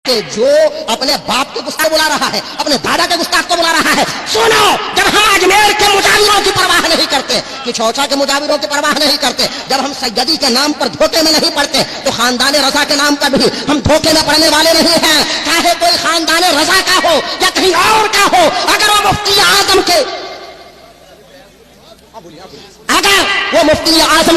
کہ جو اپنے باپ کے گستاخ بلا رہا ہے، اپنے دادا کے گستاخ کو بلا رہا ہے. سنو، جب ہم اجمیر کے مجاوروں کی پرواہ نہیں کرتے، کہ چوچا کے مجاوروں کی پرواہ نہیں کرتے، جب ہم سیدی کے نام پر دھوکے میں نہیں پڑتے، تو خاندان رضا کے نام پر بھی ہم دھوکے میں پڑنے والے نہیں ہیں. چاہے کوئی خاندان رضا کا ہو یا کہیں اور کا ہو، اگر وہ مفتی اعظم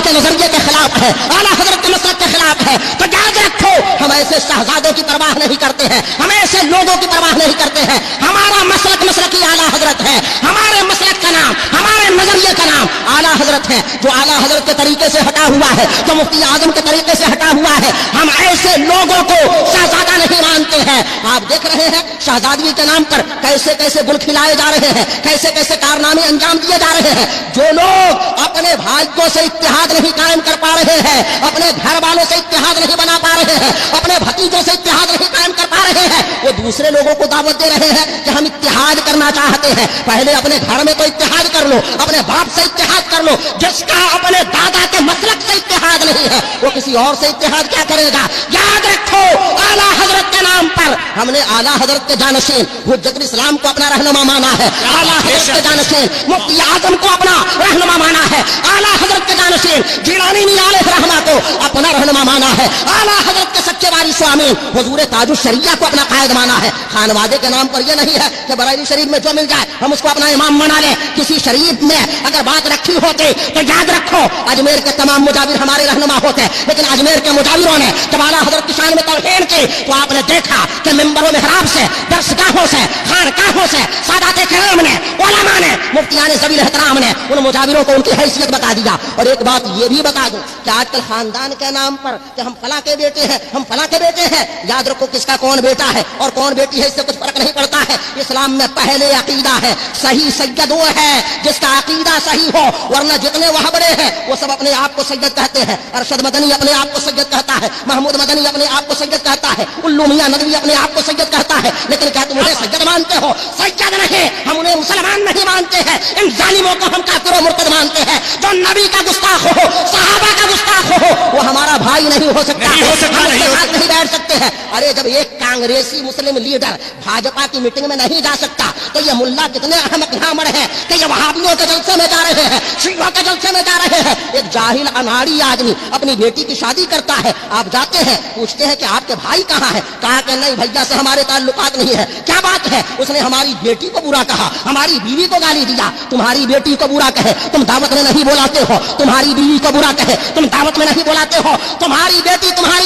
کے نظریے کے خلاف ہے، اعلیٰ حضرت کے مسلک کے خلاف ہے، تو یاد رکھو ہم ایسے شہزادوں کی پرواہ نہیں کرتے ہیں، ہم ایسے لوگوں کی پرواہ نہیں کرتے ہیں. ہمارا مسلک ہی اعلیٰ حضرت ہے، ہمارے مسلک کا نام، ہمارے نظریے کا نام اعلیٰ حضرت ہے. جو اعلیٰ حضرت کے طریقے سے ہٹا ہوا ہے، جو مفتی اعظم کے طریقے سے ہٹا ہوا ہے، ہم ایسے لوگوں کو شہزادہ نہیں مانتے ہیں. آپ دیکھ رہے ہیں شہزادگی کے نام پر کیسے کیسے گل کھلائے جا رہے ہیں، کیسے کیسے کارنامے انجام دیے جا رہے ہیں. جو لوگ اپنے بھائیوں سے اتحاد نہیں قائم کر پا رہے ہیں، اپنے گھر والوں سے اتحاد نہیں بنا پا رہے ہیں، اپنے بھتیجوں سے اتحاد نہیں قائم کر پا رہے ہیں، وہ دوسرے لوگوں کو دعوت دے رہے ہیں کہ ہم اتحاد کرنا چاہتے ہیں. پہلے اپنے گھر میں تو اتحاد کر لو، اپنے باپ سے اتحاد کر لو. جس کا اپنے دادا کے مسلک سے اتحاد نہیں ہے، وہ کسی اور سے اتحاد کیا کرے گا؟ یاد رکھو اعلیٰ حضرت کے نام پر ہم نے اعلیٰ حضرت کے جانشین حجت الاسلام کو اپنا رہنما مانا ہے، اعلیٰ حضرت کے جانشین مفتی اعظم کو اپنا رہنما مانا ہے، اعلیٰ حضرت کے جانشین جیلانی میاں علیہ رحمہ کو اپنا رہنما مانا ہے، اعلیٰ حضرت کے سچے وارث امین حضور تاج الشریعہ کو اپنا قائد مانا ہے. خانوادے کے نام پر یہ نہیں ہے کہ بریلی شریف میں جو مل جائے ہم اس کو اپنا امام منا لیں. کسی شریف میں اگر بات رکھی ہوتی تو یاد رکھو اجمیر کے تمام مجاور ہمارے رہنما ہوتے، لیکن اجمیر کے مجاوروں نے جب اعلیٰ حضرت کی شان میں توہین کی تو آپ نے دیکھا کہ منبر و محراب سے، درسگاہوں سے، خانقاہوں سے سادات کرام نے، علماء نے، مفتیان ذوی احترام نے ان مجاوروں کو ان کی حیثیت بتا دیا. اور ایک بات یہ بھی بتا دوں کہ آج کل خاندان کے نام پر کہ ہم فلاں کے بیٹے ہیں، ہم فلاں کے بیٹے ہیں، یاد رکھو کس کا کون بیٹا ہے اور کون بیٹی ہے اس سے کچھ فرق نہیں پڑتا ہے. اسلام میں پہلے عقیدہ ہے، صحیح سید وہ ہے جس کا عقیدہ صحیح ہو، ورنہ جتنے وہاں بڑے ہیں وہ سب اپنے آپ کو سید کہتے ہیں. ارشد مدنی اپنے آپ کو سید کہتا ہے، محمود مدنی اپنے آپ کو سید کہتا ہے، الو میاں ندوی اپنے آپ کو سید کہتا ہے. لیکن کیا تم انہیں سید مانتے ہو؟ سید نہیں، ہم انہیں مسلمان نہیں مانتے ہیں. ان ظالموں کو ہم کافر و مرتد مانتے ہیں. جو نبی کا گستاخ ہو، صحابہ کا گستاخ ہو، وہ ہمارا بھائی نہیں ہو سکتا، ہم اس کے ساتھ نہیں بیٹھ سکتے ہیں. ارے جب ایک کانگریسی مسلم لیڈر بھاجپا کی میٹنگ میں نہیں جا سکتا تو یہ ملا کتنے احمق گھامڑ ہیں کہ یہ وہابیوں کے جلسے میں جا رہے ہیں، شیعہ کے جلسے میں جا رہے ہیں. ایک جاہل اناڑی آدمی اپنی بیٹی کی شادی کرتا ہے، آپ جاتے ہیں پوچھتے ہیں کہ آپ کے بھائی کہاں ہے؟ کہا کہ نہیں بھیا سے ہمارے تعلقات نہیں ہے. کیا بات ہے؟ اس نے ہماری بیٹی کو برا کہا، ہماری بیوی کو گالی دیا. تمہاری بیٹی کو برا کہے تم دعوت میں نہیں بلاتے ہو، تمہاری بیوی کو برا کہے تم دعوت میں نہیں بلاتے ہو. تمہاری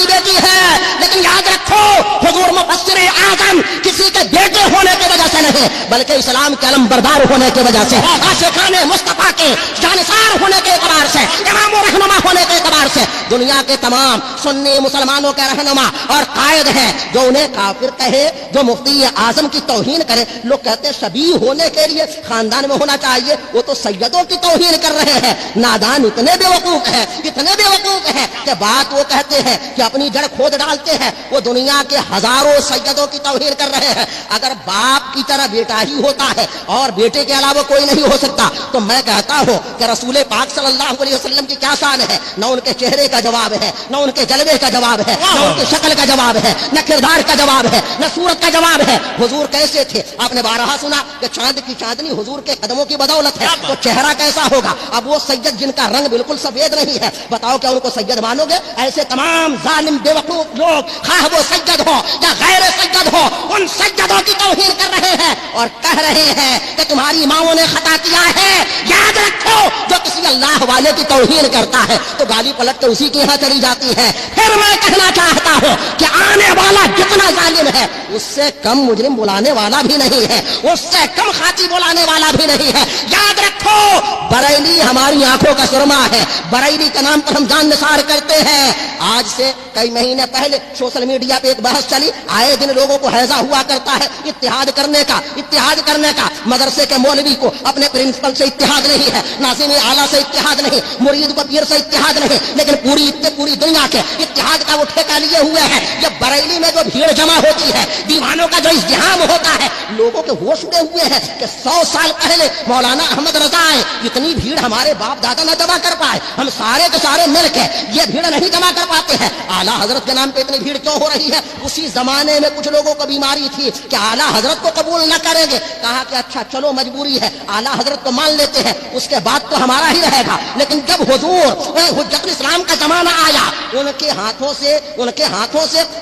بیٹی ہے، لیکن یاد رکھو حضور مفسر اعظم کسی کے بیٹے ہونے کی وجہ سے نہیں بلکہ اسلام کے علم بردار ہونے کی وجہ سے، عاشقان مصطفیٰ کے جانثار ہونے کے اعتبار سے، امام و رہنما ہونے کے اعتبار سے دنیا کے تمام سنی مسلمانوں کے رہنما اور قائد ہیں. جو انہیں کافر کہے، جو مفتی اعظم کی توہین کرے، لوگ کہتے ہیں شبیہ ہونے کے لیے خاندان میں ہونا چاہیے، وہ تو سیدوں کی توہین کر رہے ہیں. نادان اتنے بیوقوف ہیں، اتنے بیوقوف ہیں کہ بات وہ کہتے ہیں کہ اپنی جڑ کھود ڈالتے ہیں. وہ دنیا کے ہزاروں سیدوں کی توہین کر رہے ہیں. اگر باپ کی طرح بیٹا ہی ہوتا ہے اور بیٹے کے علاوہ کوئی نہیں ہو سکتا تو میں کہتا ہوں کہ رسول پاک صلی اللہ علیہ وسلم کی کیا شان ہے؟ نہ ان کے چہرے کا جواب ہے، نہ ان کے جلوے کا جواب ہے، نہ ان کی شکل کا جواب ہے، نہ کردار کا جواب ہے، نہ صورت کا جواب ہے. حضور کیسے تھے؟ آپ نے بارہا سنا کہ چاند کی چاندنی حضور کے قدموں کی بدولت ہے، تو چہرہ کیسا ہوگا؟ اب وہ سید جن کا رنگ بالکل سفید نہیں ہے، بتاؤ کیا ان کو سید مانو گے؟ ایسے تمام ظالم بیوقوف لوگ خواہ وہ سید ہو یا غیر سید ہو، ان سیدوں کی توہین کر رہے ہیں اور کہہ رہے ہیں کہ تمہاری ماؤں نے خطا کیا ہے. یاد رکھو جو کسی اللہ والے کی توہین کرتا ہے تو گالی پلٹ کے اسی کے یہاں چلی جاتی ہے. پھر میں کہنا چاہتا ہوں کہ آنے والا جتنا ظالم ہے اس سے کم مجرم بلانے والا بھی نہیں ہے، اس سے کم خاطی بلانے والا بھی نہیں ہے. یاد رکھو بریلی ہماری آنکھوں کا سرما ہے، بریلی کے نام پر ہم جان نثار کرتے ہیں. آج سے کئی مہینے پہلے سوشل میڈیا پہ ایک بحث چلی، آئے دن لوگوں کو حیضہ ہوا کرتا ہے اتحاد کرنے کا. مدرسے کے مولوی کو اپنے پرنسپل سے اتحاد نہیں ہے، ناظم اعلیٰ سے اتحاد نہیں، مرید کو پیر سے اتحاد نہیں، لیکن پوری دنیا کے اتحاد کا وہ ٹھیکہ لیے ہوئے ہیں. یہ بریلی میں جو بھیڑ جمع ہو ہوتی ہے, دیوانوں کا جو ازدحام ہوتا ہے, لوگوں کے ہوش اڑے ہوئے ہیں کہ 100 سال پہلے مولانا احمد رضا آئے, اتنی بھیڑ ہمارے باپ دادا نہ جمع کر پائے, ہم سارے کے سارے مل کے یہ بھیڑ نہیں جمع کر پاتے ہیں. اعلیٰ حضرت کے نام پہ اتنی بھیڑ کیوں ہو رہی ہے؟ اسی زمانے میں کچھ لوگوں کو بیماری تھی کہ اعلیٰ حضرت کو قبول نہ کریں گے, کہا کہ اچھا چلو مجبوری ہے, اعلیٰ حضرت کو مان لیتے ہیں, اس کے بعد تو ہمارا ہی رہے گا. لیکن جب حضور حجت الاسلام کا زمانہ آیا, ان کے ہاتھوں سے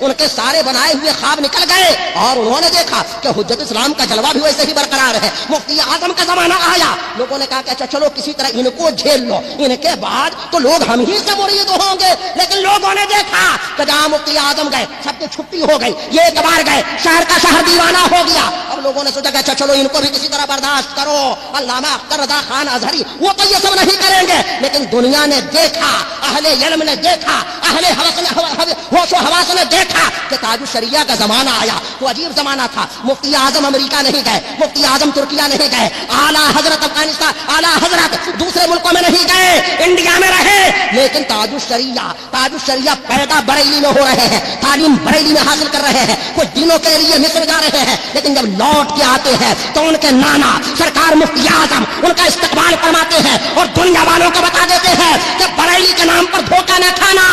ان کے سارے بنائے ہوئے خواب نکل گئے اور انہوں نے دیکھا کہ حجت اسلام کا جلوہ بھی ویسے ہی برقرار ہے. مفتی اعظم کا زمانہ آیا, لوگوں نے کہا کہ اچھا چلو کسی طرح ان کو جھیل لو, ان کے بعد تو لوگ ہم ہی سے مرید ہوں گے. لیکن لوگوں نے دیکھا کہ جہاں مفتی اعظم گئے سب کی چھٹی ہو گئی, یہ ایک بار گئے شہر کا شہر دیوانہ ہو گیا. اب لوگوں نے سوچا کہ اچھا چلو ان کو بھی کسی طرح برداشت کرو, علامہ اختر رضا خان اظہری وہ تو یہ سب نہیں کریں گے. لیکن دنیا نے دیکھا, اہل علم نے دیکھا, اہل ہوش و حواس نے دیکھا کہ تاج الشریعہ کا زمانہ آیا. تو عجیب زمانہ تھا. مفتی اعظم امریکہ نہیں گئے, مفتی اعظم ترکیہ نہیں گئے, اعلیٰ حضرت افغانستان, اعلیٰ حضرت دوسرے ملکوں میں نہیں گئے, انڈیا میں رہے. لیکن تاج الشریعہ پیدا بریلی میں ہو رہے ہیں, تعلیم بریلی میں حاصل کر رہے ہیں, کچھ دنوں کے لیے مصر جا رہے ہیں. لیکن جب لوٹ کے آتے ہیں تو ان کے نانا سرکار مفتی اعظم ان کا استقبال فرماتے ہیں اور دنیا والوں کو بتا دیتے ہیں کہ بریلی کے نام پر دھوکہ نہ کھانا.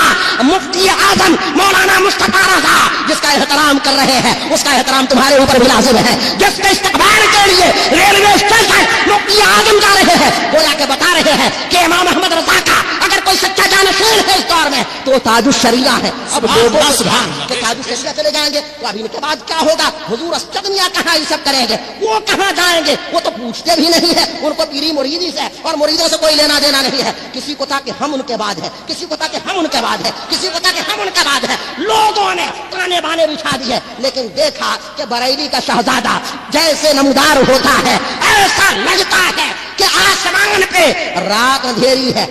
مفتی اعظم مولانا مصطفیٰ رضا جس کا احترام کر رہے ہیں اس کا احترام تمہارے اوپر بھی لازم ہے. جس کے استقبال کے لیے ریلوے اسٹیشن مفتی اعظم جا رہے ہیں, گویا کہ بتا رہے ہیں کہ امام احمد رضا کا اگر کوئی سچا جانشین ہے اس دور میں تو تاج الشریعہ ہے. اب لوگوں کہ تاج الشریعہ چلے جائیں گے تو اب ان کے بعد کیا ہوگا؟ حضور استغنیہ کہاں یہ سب کریں گے, وہ کہاں جائیں گے؟ وہ تو پوچھتے بھی نہیں ہے, ان کو پیری مریدی سے اور مریدوں سے کوئی لینا دینا نہیں ہے. کسی کو تھا کہ ہم ان کے بعد ہے, کسی کو تھا کہ ہم ان کے بعد ہے, کسی کو تھا کہ ہم ان کے بعد ہے. لوگوں نے تانے بانے بچھا دیے, لیکن دیکھا کہ بریلی کا شہزادہ جیسے نمودار ہوتا ہے ایسا لگتا ہے کہ آسمان پہ رات اندھیری ہے.